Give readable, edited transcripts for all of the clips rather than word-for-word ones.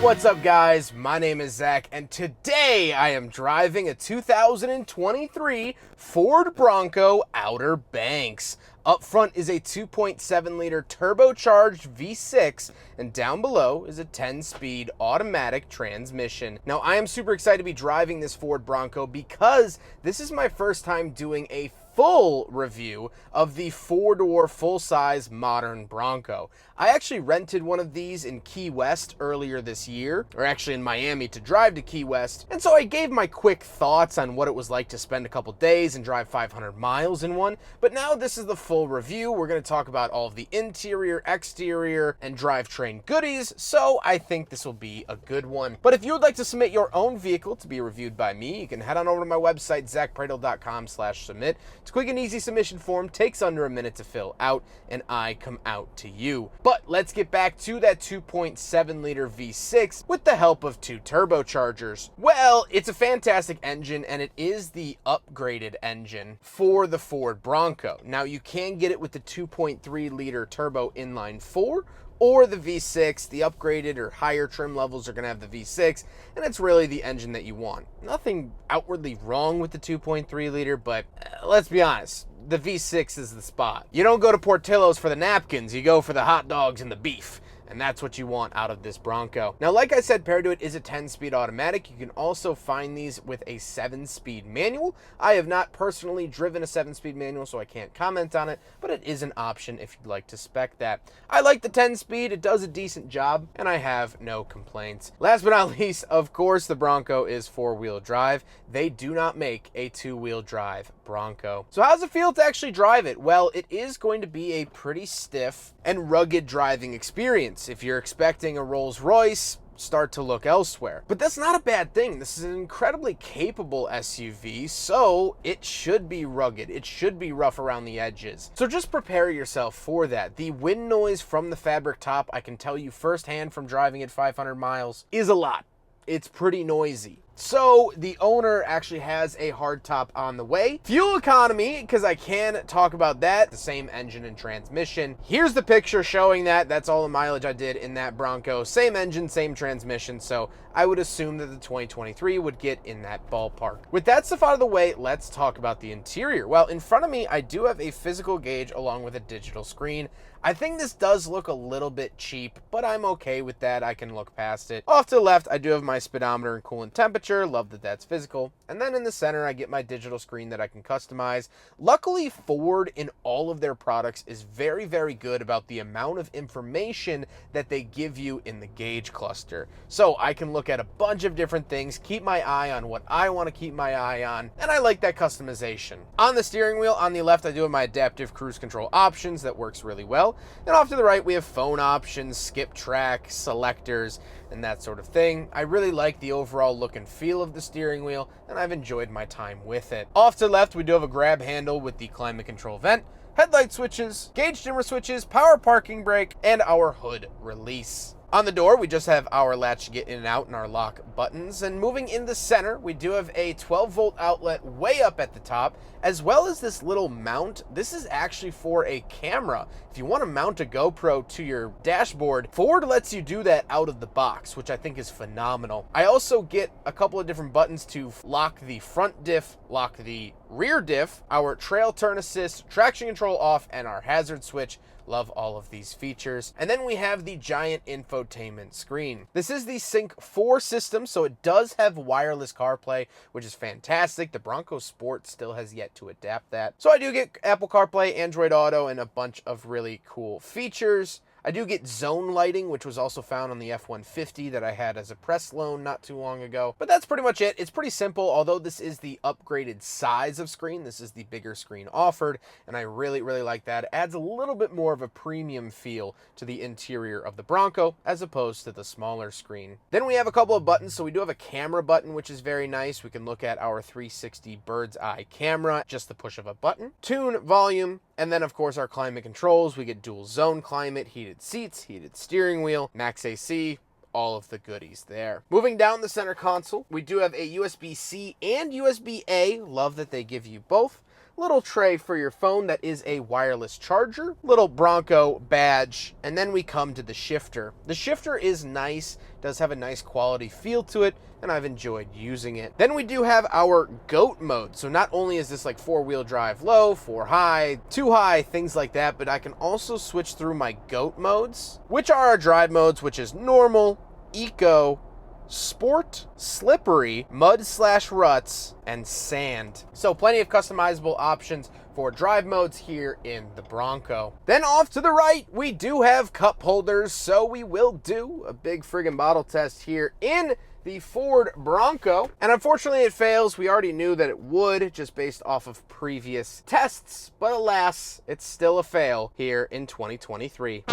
What's up, guys? My name is Zach, and today I am driving a 2023 Ford Bronco Outerbanks. Up front is a 2.7-liter turbocharged V6, and down below is a 10-speed automatic transmission. Now, I am super excited to be driving this Ford Bronco because this is my first time doing a full review of the four-door, full-size modern Bronco. I actually rented one of these in Key West earlier this year, or actually in Miami, to drive to Key West, and so I gave my quick thoughts on what it was like to spend a couple days and drive 500 miles in one. But now this is the full review. We're going to talk about all of the interior, exterior, and drivetrain goodies, so I think this will be a good one. But if you would like to submit your own vehicle to be reviewed by me, you can head on over to my website, zachpradel.com/submit. It's a quick and easy submission form, takes under a minute to fill out, and I come out to you. But let's get back to that 2.7-liter V6 with the help of two turbochargers. Well, it's a fantastic engine, and it is the upgraded engine for the Ford Bronco. Now, you can get it with the 2.3-liter turbo inline 4, or the V6. The upgraded or higher trim levels are going to have the V6, and it's really the engine that you want. Nothing outwardly wrong with the 2.3 liter, but let's be honest, the V6 is the spot. You don't go to Portillo's for the napkins, you go for the hot dogs and the beef. And that's what you want out of this Bronco. Now, like I said, paired to it is a 10-speed automatic. You can also find these with a 7-speed manual. I have not personally driven a 7-speed manual, so I can't comment on it, but it is an option if you'd like to spec that. I like the 10-speed. It does a decent job, and I have no complaints. Last but not least, of course, the Bronco is 4-wheel drive. They do not make a 2-wheel drive Bronco. So how does it feel to actually drive it? Well, it is going to be a pretty stiff and rugged driving experience. If you're expecting a Rolls-Royce, start to look elsewhere. But that's not a bad thing. This is an incredibly capable SUV, so it should be rugged. It should be rough around the edges. So just prepare yourself for that. The wind noise from the fabric top, I can tell you firsthand from driving it 500 miles, is a lot. It's pretty noisy. So the owner actually has a hardtop on the way. Fuel economy, because I can talk about that, the same engine and transmission. Here's the picture showing that. That's all the mileage I did in that Bronco. Same engine, same transmission, so I would assume that the 2023 would get in that ballpark. With that stuff out of the way, let's talk about the interior. Well, in front of me, I do have a physical gauge along with a digital screen. I think this does look a little bit cheap, but I'm okay with that. I can look past it. Off to the left, I do have my speedometer and coolant temperature. Love that that's physical. And then in the center, I get my digital screen that I can customize. Luckily, Ford in all of their products is very, very good about the amount of information that they give you in the gauge cluster. So I can look at a bunch of different things, keep my eye on what I want to keep my eye on, and I like that customization. On the steering wheel, on the left, I do have my adaptive cruise control options. That works really well. And off to the right, we have phone options, skip track, selectors, and that sort of thing. I really like the overall look and feel of the steering wheel, and I've enjoyed my time with it. Off to the left, we do have a grab handle with the climate control vent, headlight switches, gauge dimmer switches, power parking brake, and our hood release. On the door, we just have our latch to get in and out and our lock buttons. And moving in the center, we do have a 12-volt outlet way up at the top, as well as this little mount. This is actually for a camera. If you want to mount a GoPro to your dashboard, Ford lets you do that out of the box, which I think is phenomenal. I also get a couple of different buttons to lock the front diff, lock the rear diff, our trail turn assist, traction control off, and our hazard switch. Love all of these features. And then we have the giant infotainment screen. This is the Sync 4 system, so it does have wireless CarPlay, which is fantastic. The Bronco Sport still has yet to adapt that. So I do get Apple CarPlay, Android Auto, and a bunch of really cool features. I do get zone lighting, which was also found on the F-150 that I had as a press loan not too long ago. But that's pretty much it. It's pretty simple, although this is the upgraded size of screen. This is the bigger screen offered, and I really, really like that. It adds a little bit more of a premium feel to the interior of the Bronco as opposed to the smaller screen. Then we have a couple of buttons. So we do have a camera button, which is very nice. We can look at our 360 bird's eye camera, just the push of a button. Tune, volume, and then of course our climate controls. We get dual zone climate, heated seats, heated steering wheel, max AC, all of the goodies there. Moving down the center console, we do have a USB-C and USB-A. Love that they give you both. little tray for your phone that is a wireless charger, little Bronco badge, and then we come to the shifter. The shifter is nice, does have a nice quality feel to it, and I've enjoyed using it. Then we do have our GOAT mode. So not only is this like 4-wheel drive low, 4 high, 2 high, things like that, but I can also switch through my GOAT modes, which are our drive modes, which is normal, eco, sport, slippery, mud/ruts, and sand. So plenty of customizable options for drive modes here in the Bronco. Then off to the right, we do have cup holders, so we will do a big friggin' bottle test here in the Ford Bronco. And unfortunately it fails. We already knew that it would just based off of previous tests, but alas, it's still a fail here in 2023.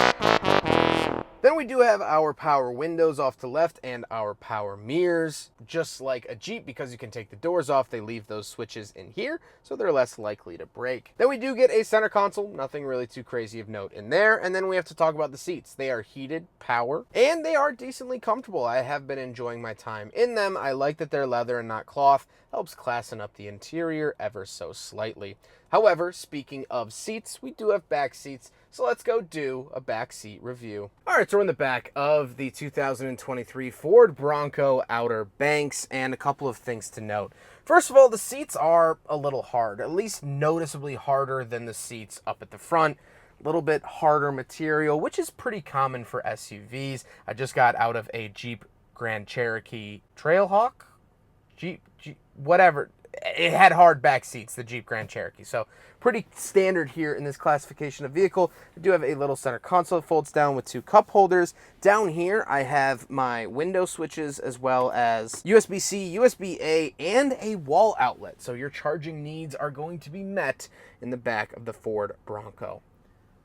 Then we do have our power windows off to the left and our power mirrors. Just like a Jeep, because you can take the doors off, they leave those switches in here, so they're less likely to break. Then we do get a center console, nothing really too crazy of note in there. And then we have to talk about the seats. They are heated, power, and they are decently comfortable. I have been enjoying my time in them. I like that they're leather and not cloth. Helps classen up the interior ever so slightly. However, speaking of seats, we do have back seats, so let's go do a back seat review. All right, so we're in the back of the 2023 Ford Bronco Outerbanks, and a couple of things to note. First of all, the seats are a little hard, at least noticeably harder than the seats up at the front. A little bit harder material, which is pretty common for SUVs. I just got out of a Jeep Grand Cherokee Trailhawk? Jeep, whatever. It had hard back seats, the Jeep Grand Cherokee. So pretty standard here in this classification of vehicle. I do have a little center console that folds down with 2 cup holders. Down here, I have my window switches as well as USB-C, USB-A, and a wall outlet. So your charging needs are going to be met in the back of the Ford Bronco.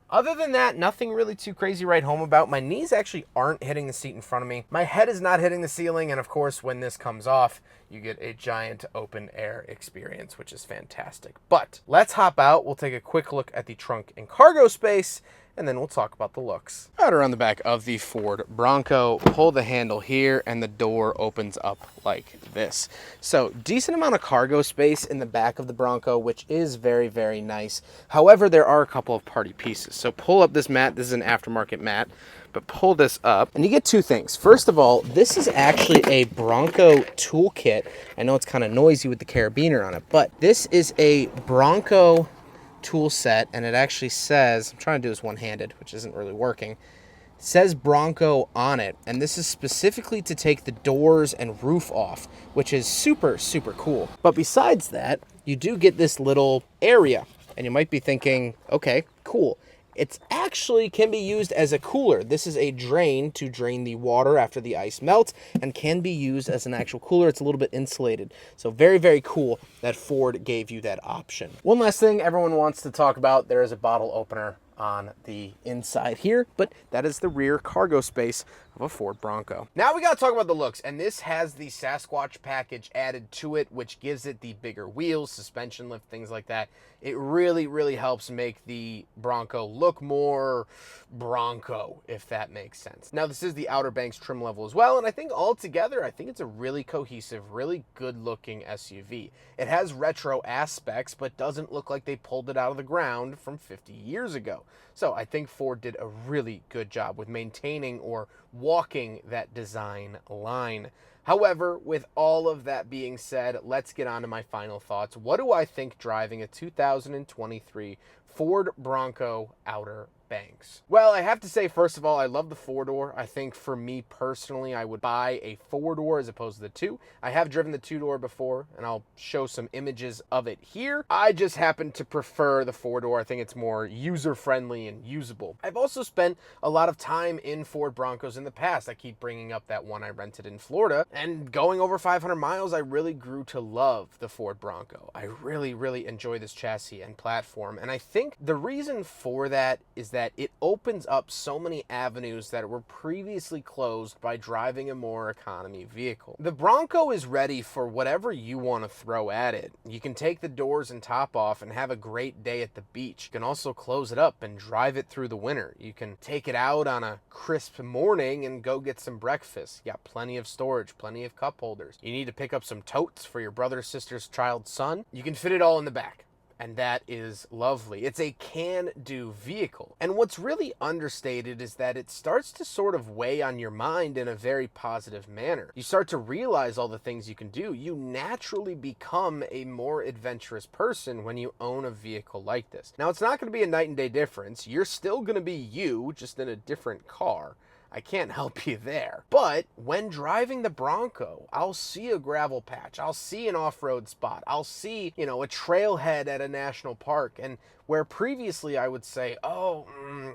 Other than that, nothing really too crazy to write home about. My knees actually aren't hitting the seat in front of me. My head is not hitting the ceiling, and of course, when this comes off, you get a giant open air experience, which is fantastic. But let's hop out. We'll take a quick look at the trunk and cargo space, and then we'll talk about the looks. Out around the back of the Ford Bronco, pull the handle here, and the door opens up like this. So decent amount of cargo space in the back of the Bronco, which is very, very nice. However, there are a couple of party pieces. So pull up this mat. This is an aftermarket mat, but pull this up, and you get 2 things. First of all, this is actually a Bronco toolkit. I know it's kind of noisy with the carabiner on it, but this is a Bronco tool set, and it actually says, I'm trying to do this one-handed, which isn't really working. It says Bronco on it, and this is specifically to take the doors and roof off, which is super, super cool. But besides that, you do get this little area, and you might be thinking, okay, cool. It's actually can be used as a cooler. This is a drain to drain the water after the ice melts, and can be used as an actual cooler. It's a little bit insulated. So very, very cool that Ford gave you that option. One last thing everyone wants to talk about, there is a bottle opener on the inside here, but that is the rear cargo space of a Ford Bronco. Now we gotta talk about the looks, and this has the Sasquatch package added to it, which gives it the bigger wheels, suspension lift, things like that. It really, really helps make the Bronco look more Bronco, if that makes sense. Now this is the Outerbanks trim level as well, and I think altogether, I think it's a really cohesive, really good looking SUV. It has retro aspects, but doesn't look like they pulled it out of the ground from 50 years ago. So I think Ford did a really good job with maintaining or walking that design line. However, with all of that being said, let's get on to my final thoughts. What do I think driving a 2023 Ford Bronco Outerbanks? Well, I have to say, first of all, I love the 4-door. I think for me personally, I would buy a 4-door as opposed to the 2. I have driven the 2-door before, and I'll show some images of it here. I just happen to prefer the 4-door. I think it's more user-friendly and usable. I've also spent a lot of time in Ford Broncos in the past. I keep bringing up that one I rented in Florida, and going over 500 miles, I really grew to love the Ford Bronco. I really, really enjoy this chassis and platform, and I think the reason for that is that it opens up so many avenues that were previously closed by driving a more economy vehicle. The Bronco is ready for whatever you want to throw at it. You can take the doors and top off and have a great day at the beach. You can also close it up and drive it through the winter. You can take it out on a crisp morning and go get some breakfast. You got plenty of storage, plenty of cup holders. You need to pick up some totes for your brother, sister's child, son. You can fit it all in the back. and that is lovely. It's a can-do vehicle. And what's really understated is that it starts to sort of weigh on your mind in a very positive manner. You start to realize all the things you can do. You naturally become a more adventurous person when you own a vehicle like this. Now, it's not going to be a night and day difference. You're still going to be you, just in a different car. I can't help you there. But when driving the Bronco, I'll see a gravel patch, I'll see an off-road spot, I'll see, a trailhead at a national park, and where previously I would say,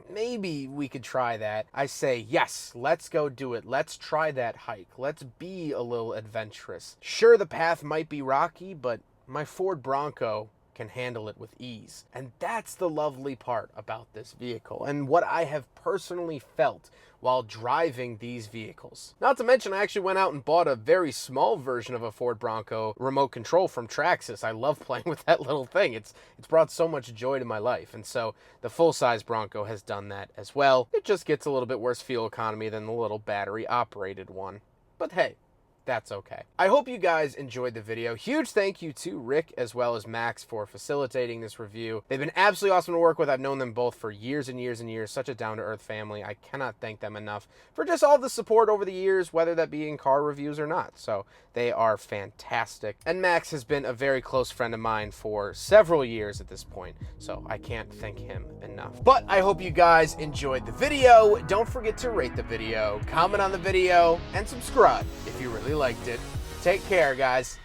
maybe we could try that, I say, yes, let's go do it. Let's try that hike. Let's be a little adventurous. Sure, the path might be rocky, but my Ford Bronco can handle it with ease. And that's the lovely part about this vehicle, and what I have personally felt while driving these vehicles. Not to mention, I actually went out and bought a very small version of a Ford Bronco remote control from Traxxas. I love playing with that little thing. It's brought so much joy to my life. And so the full-size Bronco has done that as well. It just gets a little bit worse fuel economy than the little battery-operated one. But hey, that's okay. I hope you guys enjoyed the video. Huge thank you to Rick as well as Max for facilitating this review. They've been absolutely awesome to work with. I've known them both for years and years and years. Such a down-to-earth family. I cannot thank them enough for just all the support over the years, whether that be in car reviews or not. So they are fantastic. And Max has been a very close friend of mine for several years at this point, so I can't thank him enough. But I hope you guys enjoyed the video. Don't forget to rate the video, comment on the video, and subscribe if you really liked it. Take care, guys.